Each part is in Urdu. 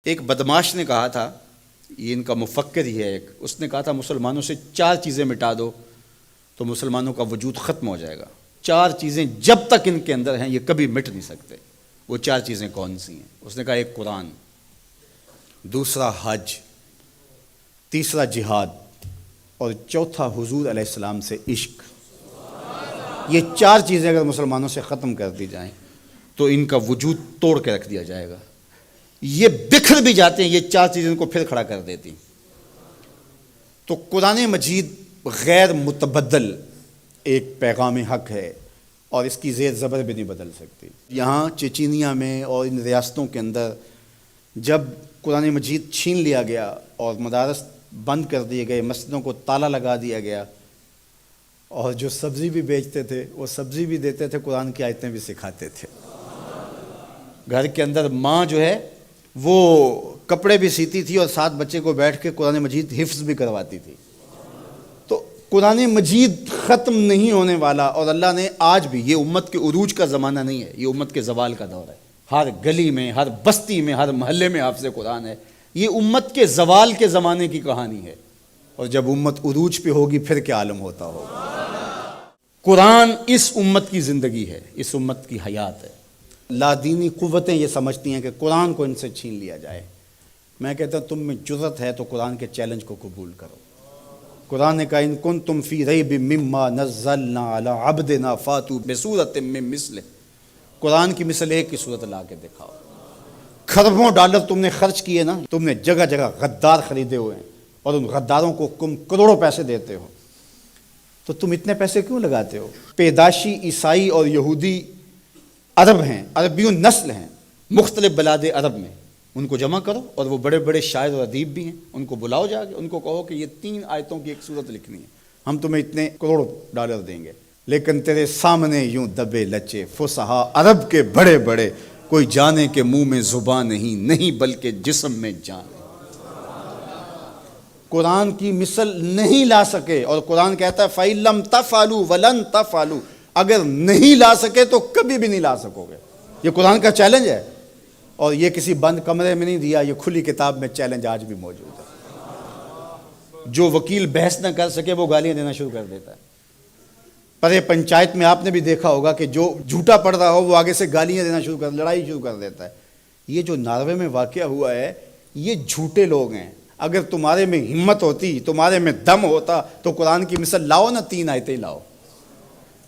ایک بدماش نے کہا تھا، یہ ان کا مفکر ہی ہے ایک، اس نے کہا تھا مسلمانوں سے 4 چیزیں مٹا دو تو مسلمانوں کا وجود ختم ہو جائے گا۔ 4 چیزیں جب تک ان کے اندر ہیں یہ کبھی مٹ نہیں سکتے۔ وہ 4 چیزیں کون سی ہیں؟ اس نے کہا ایک قرآن، دوسرا حج، تیسرا جہاد، اور چوتھا حضور علیہ السلام سے عشق۔ یہ 4 چیزیں اگر مسلمانوں سے ختم کر دی جائیں تو ان کا وجود توڑ کے رکھ دیا جائے گا۔ یہ بکھر بھی جاتے ہیں، یہ 4 چیزیں ان کو پھر کھڑا کر دیتی۔ تو قرآن مجید غیر متبدل ایک پیغام حق ہے اور اس کی زیر زبر بھی نہیں بدل سکتی۔ یہاں چچینیا میں اور ان ریاستوں کے اندر جب قرآن مجید چھین لیا گیا اور مدارس بند کر دیے گئے، مسجدوں کو تالا لگا دیا گیا، اور جو سبزی بھی بیچتے تھے وہ سبزی بھی دیتے تھے، قرآن کی آیتیں بھی سکھاتے تھے۔ گھر کے اندر ماں جو ہے وہ کپڑے بھی سیتی تھی اور ساتھ بچے کو بیٹھ کے قرآن مجید حفظ بھی کرواتی تھی۔ تو قرآن مجید ختم نہیں ہونے والا، اور اللہ نے آج بھی، یہ امت کے عروج کا زمانہ نہیں ہے، یہ امت کے زوال کا دور ہے۔ ہر گلی میں، ہر بستی میں، ہر محلے میں حافظ قرآن ہے۔ یہ امت کے زوال کے زمانے کی کہانی ہے، اور جب امت عروج پہ ہوگی پھر کیا عالم ہوتا ہوگا۔ قرآن اس امت کی زندگی ہے، اس امت کی حیات ہے۔ لادینی قوتیں یہ سمجھتی ہیں کہ قرآن کو ان سے چھین لیا جائے۔ میں کہتا ہوں تم میں جرأت ہے تو قرآن کے چیلنج کو قبول کرو۔ قرآن نے کہا ان کنتم فی ریب مما نزلنا علی عبدنا فاتوا بسورۃ من مثلہ۔ قرآن کی مثل ایک کی صورت لا کے دکھاؤ۔ کھربوں ڈالر تم نے خرچ کیے نا، تم نے جگہ جگہ غدار خریدے ہوئے ہیں اور ان غداروں کو تم کروڑوں پیسے دیتے ہو، تو تم اتنے پیسے کیوں لگاتے ہو؟ پیدائشی عیسائی اور یہودی عرب ہیں، عربیون نسل ہیں مختلف بلاد عرب میں، ان کو جمع کرو، اور وہ بڑے بڑے شاعر اور ادیب بھی ہیں، ان کو بلاؤ جا کے، ان کو کہو کہ یہ 3 آیتوں کی ایک صورت لکھنی ہے، ہم تمہیں اتنے کروڑ ڈالر دیں گے۔ لیکن تیرے سامنے یوں دبے لچے فصحا عرب کے بڑے بڑے، کوئی جانے کے منہ میں زبان نہیں بلکہ جسم میں جان ہے۔ قرآن کی مثل نہیں لا سکے، اور قرآن کہتا ہے فَإِن لَمْ تَفْعَلُوا وَلَن تَفْعَلُوا، اگر نہیں لا سکے تو کبھی بھی نہیں لا سکو گے۔ یہ قرآن کا چیلنج ہے، اور یہ کسی بند کمرے میں نہیں دیا، یہ کھلی کتاب میں چیلنج آج بھی موجود ہے۔ جو وکیل بحث نہ کر سکے وہ گالیاں دینا شروع کر دیتا ہے۔ پرے پنچایت میں آپ نے بھی دیکھا ہوگا کہ جو جھوٹا پڑ رہا ہو وہ آگے سے گالیاں دینا شروع کر، لڑائی شروع کر دیتا ہے۔ یہ جو ناروے میں واقعہ ہوا ہے، یہ جھوٹے لوگ ہیں۔ اگر تمہارے میں ہمت ہوتی، تمہارے میں دم ہوتا تو قرآن کی مثل لاؤ نا، 3 آیتیں لاؤ۔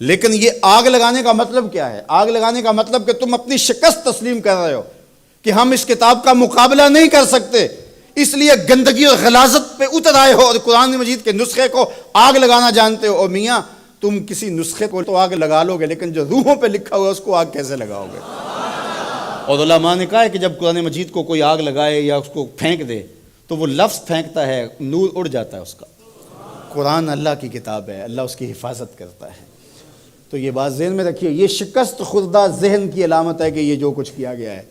لیکن یہ آگ لگانے کا مطلب کیا ہے؟ آگ لگانے کا مطلب کہ تم اپنی شکست تسلیم کر رہے ہو کہ ہم اس کتاب کا مقابلہ نہیں کر سکتے، اس لیے گندگی اور غلاظت پہ اتر آئے ہو اور قرآن مجید کے نسخے کو آگ لگانا جانتے ہو۔ اور میاں تم کسی نسخے کو تو آگ لگا لو گے، لیکن جو روحوں پہ لکھا ہوا ہے اس کو آگ کیسے لگاؤ گے؟ اور علماء نے کہا ہے کہ جب قرآن مجید کو کوئی آگ لگائے یا اس کو پھینک دے تو وہ لفظ پھینکتا ہے، نور اڑ جاتا ہے اس کا۔ قرآن اللہ کی کتاب ہے، اللہ اس کی حفاظت کرتا ہے۔ تو یہ بات ذہن میں رکھیے، یہ شکست خوردہ ذہن کی علامت ہے کہ یہ جو کچھ کیا گیا ہے،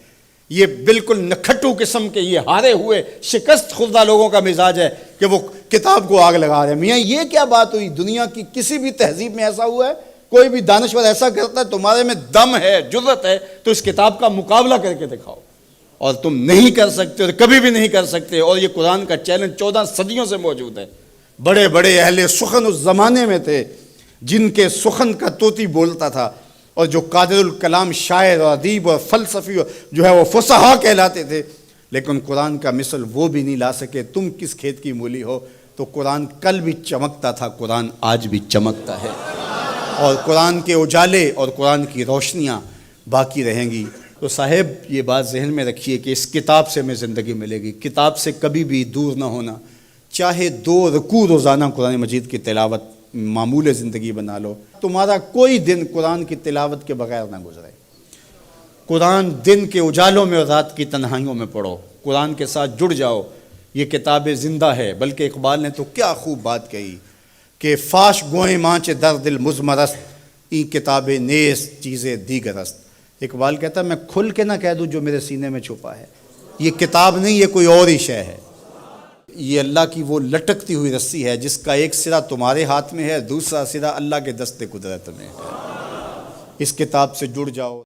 یہ بالکل نکھٹو قسم کے، یہ ہارے ہوئے شکست خوردہ لوگوں کا مزاج ہے کہ وہ کتاب کو آگ لگا رہے ہیں۔ میاں یہ کیا بات ہوئی؟ دنیا کی کسی بھی تہذیب میں ایسا ہوا ہے؟ کوئی بھی دانشور ایسا کرتا ہے؟ تمہارے میں دم ہے، جرأت ہے تو اس کتاب کا مقابلہ کر کے دکھاؤ، اور تم نہیں کر سکتے اور کبھی بھی نہیں کر سکتے۔ اور یہ قرآن کا چیلنج 14 صدیوں سے موجود ہے۔ بڑے بڑے اہل سخن اس زمانے میں تھے جن کے سخن کا طوطی بولتا تھا، اور جو قادر الکلام شاعر اور ادیب اور فلسفی جو ہے وہ فصحا کہلاتے تھے، لیکن قرآن کا مثل وہ بھی نہیں لا سکے۔ تم کس کھیت کی مولی ہو؟ تو قرآن کل بھی چمکتا تھا، قرآن آج بھی چمکتا ہے، اور قرآن کے اجالے اور قرآن کی روشنیاں باقی رہیں گی۔ تو صاحب یہ بات ذہن میں رکھیے کہ اس کتاب سے ہمیں زندگی ملے گی، کتاب سے کبھی بھی دور نہ ہونا۔ چاہے 2 رکوع روزانہ قرآن مجید کی تلاوت معمول زندگی بنا لو، تمہارا کوئی دن قرآن کی تلاوت کے بغیر نہ گزرے۔ قرآن دن کے اجالوں میں اور رات کی تنہائیوں میں پڑھو، قرآن کے ساتھ جڑ جاؤ۔ یہ کتاب زندہ ہے، بلکہ اقبال نے تو کیا خوب بات کہی کہ فاش گوئیں مانچ در دل مزمرست، این کتاب نیز چیزیں دیگر است۔ اقبال کہتا ہے میں کھل کے نہ کہہ دوں جو میرے سینے میں چھپا ہے، یہ کتاب نہیں، یہ کوئی اور ہی شے ہے۔ یہ اللہ کی وہ لٹکتی ہوئی رسی ہے جس کا ایک سرا تمہارے ہاتھ میں ہے، دوسرا سرا اللہ کے دست قدرت میں ہے۔ اس کتاب سے جڑ جاؤ۔